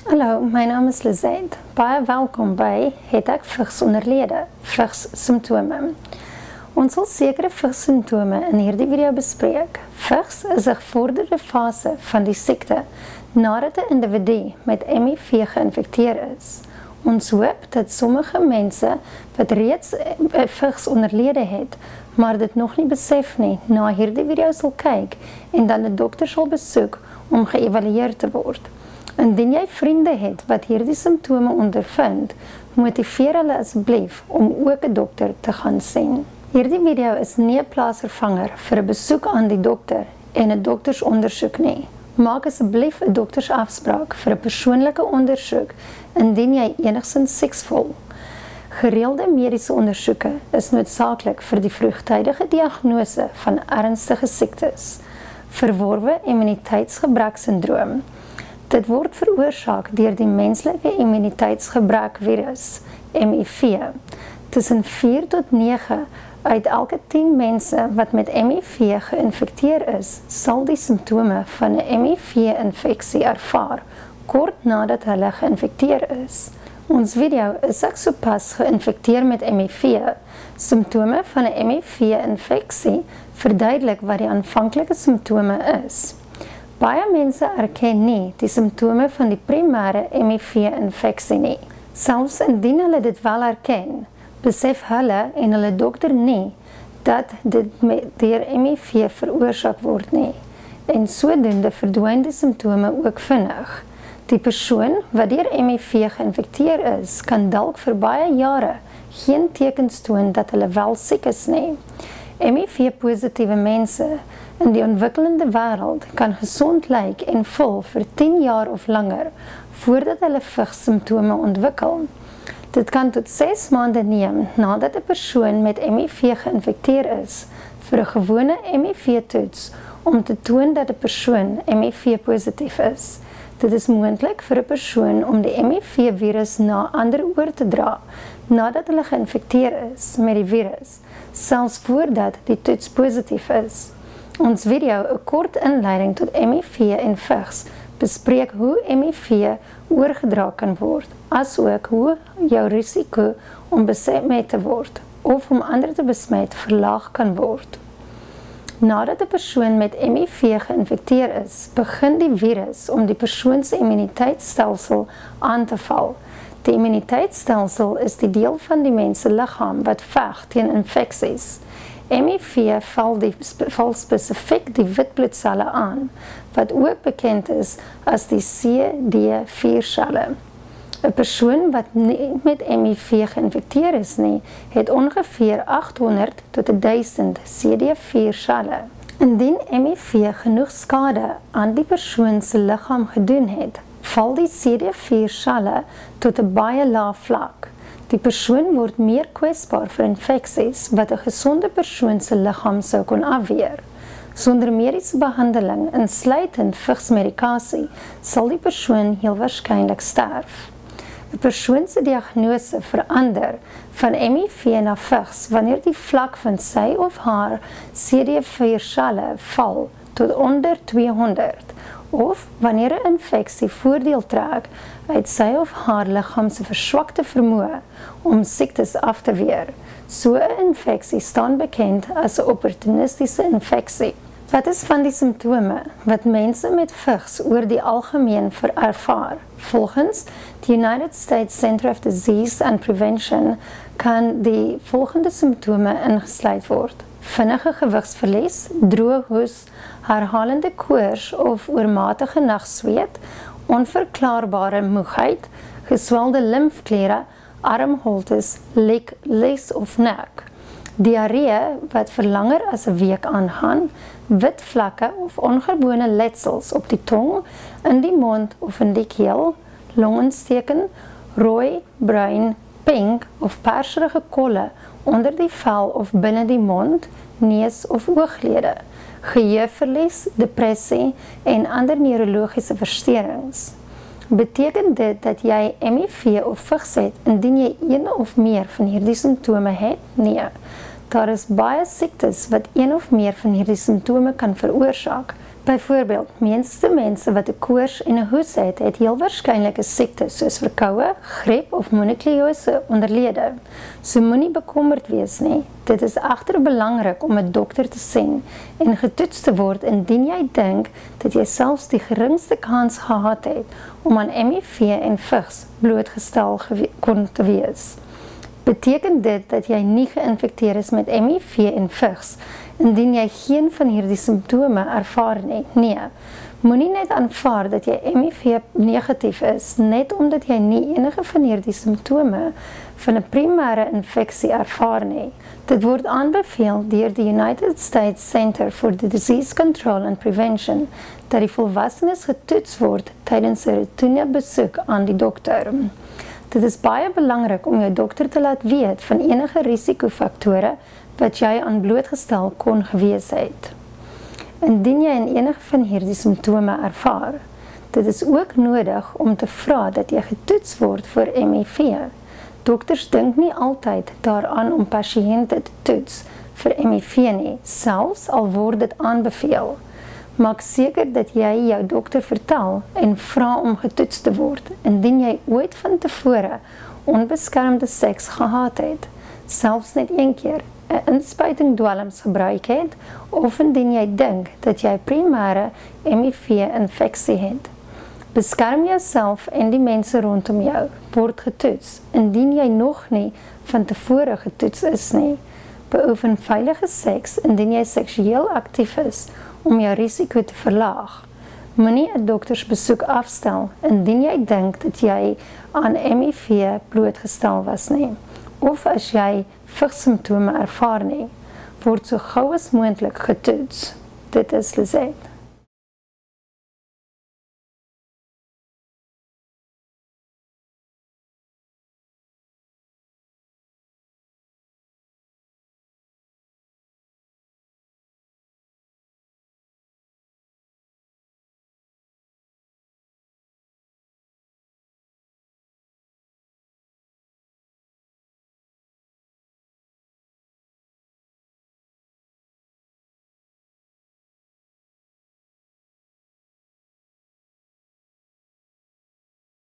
Hallo, my naam is Lizette. Baie welkom by Het ek vigs onderlede, vigs simptome. Ons sal sekere vigs simptome in hierdie video bespreek. Vigs is 'n gevorderde fase van die siekte nadat 'n individu met HIV geïnfekteer is. Ons hoop dat sommige mense wat reeds vigs onderlede het, maar dit nog nie besef nie, na hierdie video sal kyk en dan 'n dokter sal besoek om geëvalueer te word. Indien jy vriende het wat hierdie simptome ondervind, motiveer hulle asseblief om ook 'n dokter te gaan sien. Hierdie video is nie 'n plaasvervanger vir 'n besoek aan die dokter en 'n doktersondersoek nie. Maak asseblief 'n doktersafspraak vir 'n persoonlike ondersoek indien jy enigsins seks voel. Gereelde mediese ondersoeke is noodsaaklik vir die vroegtydige diagnose van ernstige siektes. Verworwe immuniteitsgebreksindroom. Dit word veroorsaak deur die menslike immuniteitsgebrek virus, HIV. Tussen 4 tot 9 uit elke 10 mense wat met HIV geïnfekteer is, sal die simptome van 'n HIV-infeksie ervaar, kort nadat hulle geïnfekteer is. Ons video is ek sopas geïnfekteer met HIV. Simptome van 'n HIV-infeksie verduidelik wat die aanvanklike simptome is. Baie mense erken nie die simptome van die primêre HIV-infeksie nie. Selfs indien hulle dit wel erken, besef hulle en hulle dokter nie dat dit deur HIV veroorsaak word nie. En sodoende verdwyn die simptome ook vinnig. Die persoon wat deur HIV geïnfekteer is, kan dalk vir baie jare geen tekens toon dat hulle wel siek is nie. HIV-positiewe mense in die ontwikkelende wêreld kan gesond lyk en voel vir 10 jaar of langer voordat hulle vigssimptome ontwikkel. Dit kan tot 6 maande neem nadat 'n persoon met HIV geïnfekteer is vir 'n gewone HIV-toets om te toon dat 'n persoon HIV-positief is. Dit is moontlik vir 'n persoon om die HIV-virus na ander oor te dra nadat hulle geïnfekteer is met die virus, selfs voordat die toets positief is. Ons video, 'n kort inleiding tot HIV en vigs, bespreek hoe HIV oorgedra kan word, asook hoe jou risiko om besmet te word of om ander te besmet verlaag kan word. Nadat 'n persoon met HIV geïnfekteer is, begin die virus om die persoon se immuniteitsstelsel aan te val. Die immuniteitsstelsel is die deel van die mens se liggaam wat veg teen infeksies. HIV val spesifiek die witbloedselle aan, wat ook bekend is as die CD4-selle. 'n Persoon wat nie met HIV geïnfekteer is nie, het ongeveer 800 tot 1000 CD4-selle. Indien HIV genoeg skade aan die persoon se liggaam gedoen het, val die CD4-selle tot 'n baie lae vlak. Die persoon word meer kwesbaar vir infeksies wat 'n gesonde persoon se liggaam sou kon afweer. Sonder mediese behandeling, insluitend vigsmedikasie, sal die persoon heel waarskynlik sterf. 'n Persoon se diagnose verander van HIV na vigs wanneer die vlak van sy of haar CD4-selle val tot onder 200 of wanneer 'n infeksie voordeel trek uit sy of haar liggaam se verswakte vermoë om siektes af te weer. So 'n infeksie staan bekend as 'n opportunistiese infeksie. Wat is van die simptome wat mense met vigs oor die algemeen ervaar? Volgens die United States Center of Disease and Prevention kan die volgende simptome ingesluit word: vinnige gewigsverlies, droë hoes, herhalende koors of oormatige nagsweet, onverklaarbare moegheid, geswelde limfkliere, armholtes, les of nek, diarree wat vir langer as 'n week aangaan, wit vlakke of ongewone letsels op die tong, in die mond of in die keel, longontsteking, rooi, bruin, pink of perserige kolle onder die vel of binne die mond, neus of ooglede, geheueverlies, depressie en ander neurologiese versteurings. Beteken dit dat jy HIV of vigs het indien jy een of meer van hierdie simptome het? Nee. Daar is baie siektes wat een of meer van hierdie simptome kan veroorsaak. Byvoorbeeld, meeste mense wat 'n koors en 'n hoes het heel waarskynlik 'n siekte soos verkoue, griep of monokliose onderlede. So moenie bekommerd wees nie. Dit is egter belangrik om 'n dokter te sien en getoets te word indien jy dink dat jy selfs die geringste kans gehad het om aan HIV en vigs blootgestel kon te wees. Beteken dit dat jy nie geïnfekteer is met HIV en vigs indien jy geen van hierdie simptome ervaar nie? Nee, moenie net aanvaar dat jy HIV negatief is, net omdat jy nie enige van hierdie simptome van 'n primêre infeksie ervaar nie. Dit word aanbeveel deur die United States Center for Disease Control and Prevention dat die volwassenes getoets word tydens 'n roetine besoek aan die dokter. Dit is baie belangrik om jou dokter te laat weet van enige risikofaktore wat jy aan blootgestel kon gewees het. Indien jy in enige van hierdie simptome ervaar, dit is ook nodig om te vra dat jy getoets word vir HIV. Dokters dink nie altyd daaraan om pasiënte te toets vir HIV nie, selfs al word dit aanbeveel. Maak seker dat jy jou dokter vertel en vra om getoets te word, indien jy ooit van tevore onbeskermde seks gehad het, selfs net een keer, 'n inspuiting dwelms gebruik het, of indien jy dink dat jy primêre HIV-infeksie het. Beskerm jouself en die mense rondom jou, word getoets, indien jy nog nie van tevore getoets is nie. Beoefen veilige seks indien jy seksueel aktief is, om jou risiko te verlaag. Moenie 'n doktersbesoek afstel indien jy dink dat jy aan HIV blootgestel was nie, of as jy vigssimptome ervaar nie, word so gou as moontlik getoets. Dit is Lisette.